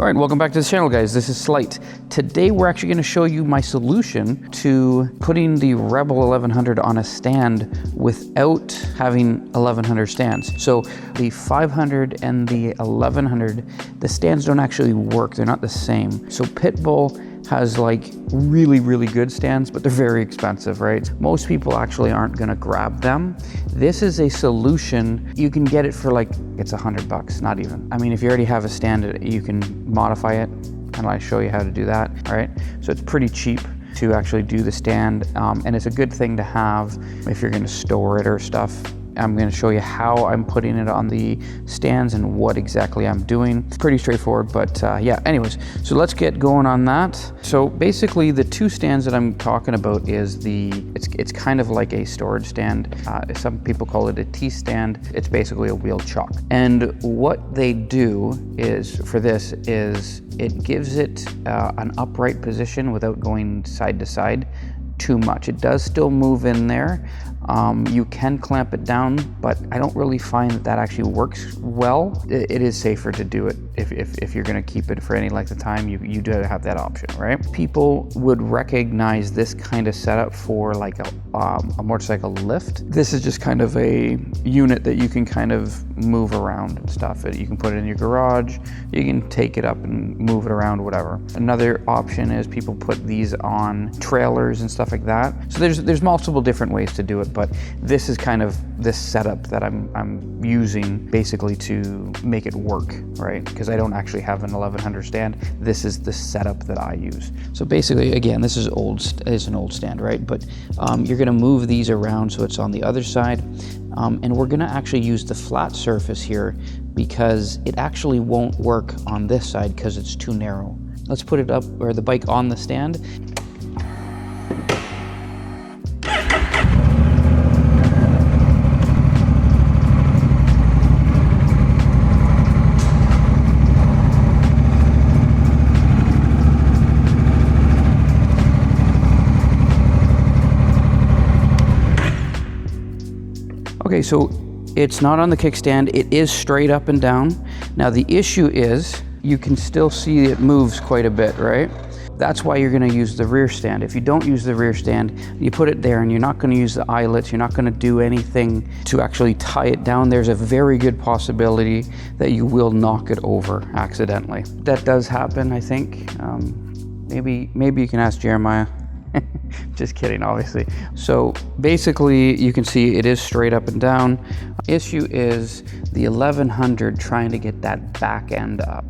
All right, welcome back to the channel, guys. This is Slight. Today, we're actually going to show you my solution to putting the Rebel 1100 on a stand without having 1100 stands. So the 500 and the 1100, the stands don't actually work. They're not the same. So Pitbull has like really good stands, but they're very expensive, right? Most people actually aren't gonna grab them. This is a solution. You can get it for like, it's $100, not even. I mean, if you already have a stand, you can modify it, and I show you how to do that, all right? So it's pretty cheap to actually do the stand, and it's a good thing to have if you're gonna store it or stuff. I'm going to show you how I'm putting it on the stands and what exactly I'm doing. It's pretty straightforward, but yeah, anyways, so let's get going on that. So basically the two stands that I'm talking about is it's kind of like a storage stand. Some people call it a T-stand. It's basically a wheel chock. And what they do is, for this, is it gives it an upright position without going side to side too much. It does still move in there. You can clamp it down, but I don't really find that actually works well. It is safer to do it if you're gonna keep it for any length of time. You do have that option, right? People would recognize this kind of setup for like a motorcycle lift. This is just kind of a unit that you can kind of move around and stuff. You can put it in your garage, you can take it up and move it around, whatever. Another option is people put these on trailers and stuff like that. So there's multiple different ways to do it, but this is kind of this setup that I'm using basically to make it work, right? Because I don't actually have an 1100 stand. This is the setup that I use. So basically, again, this is an old stand, right? But you're gonna move these around so it's on the other side. And we're gonna actually use the flat surface here because it actually won't work on this side because it's too narrow. Let's put it up, or the bike on the stand. Okay, so it's not on the kickstand, it is straight up and down. Now the issue is, you can still see it moves quite a bit, right? That's why you're gonna use the rear stand. If you don't use the rear stand, you put it there and you're not gonna use the eyelets, you're not gonna do anything to actually tie it down. There's a very good possibility that you will knock it over accidentally. That does happen, I think. Maybe you can ask Jeremiah. Just kidding, obviously. So basically, you can see it is straight up and down. Issue is the 1100 trying to get that back end up,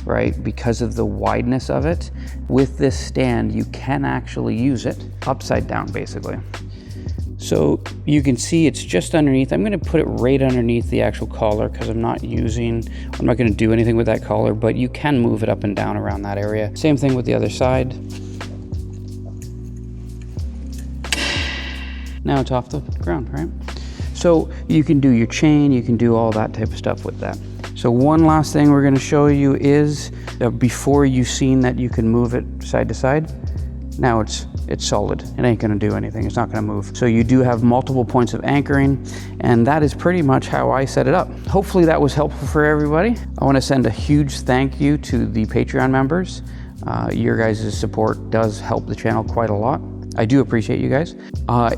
right? Because of the wideness of it. With this stand, you can actually use it upside down, basically. So you can see it's just underneath. I'm gonna put it right underneath the actual collar because I'm not gonna do anything with that collar, but you can move it up and down around that area. Same thing with the other side. Now it's off the ground, right? So you can do your chain, you can do all that type of stuff with that. So one last thing we're gonna show you is, before you've seen that you can move it side to side, now it's solid. It ain't gonna do anything, it's not gonna move. So you do have multiple points of anchoring, and that is pretty much how I set it up. Hopefully that was helpful for everybody. I wanna send a huge thank you to the Patreon members. Your guys' support does help the channel quite a lot. I do appreciate you guys.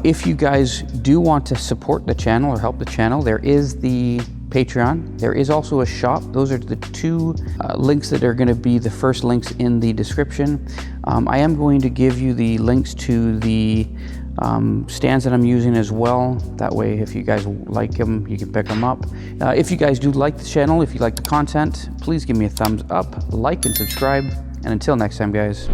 If you guys do want to support the channel or help the channel, there is the Patreon. There is also a shop. Those are the two links that are gonna be the first links in the description. I am going to give you the links to the stands that I'm using as well. That way, if you guys like them, you can pick them up. If you guys do like the channel, if you like the content, please give me a thumbs up, like and subscribe. And until next time, guys.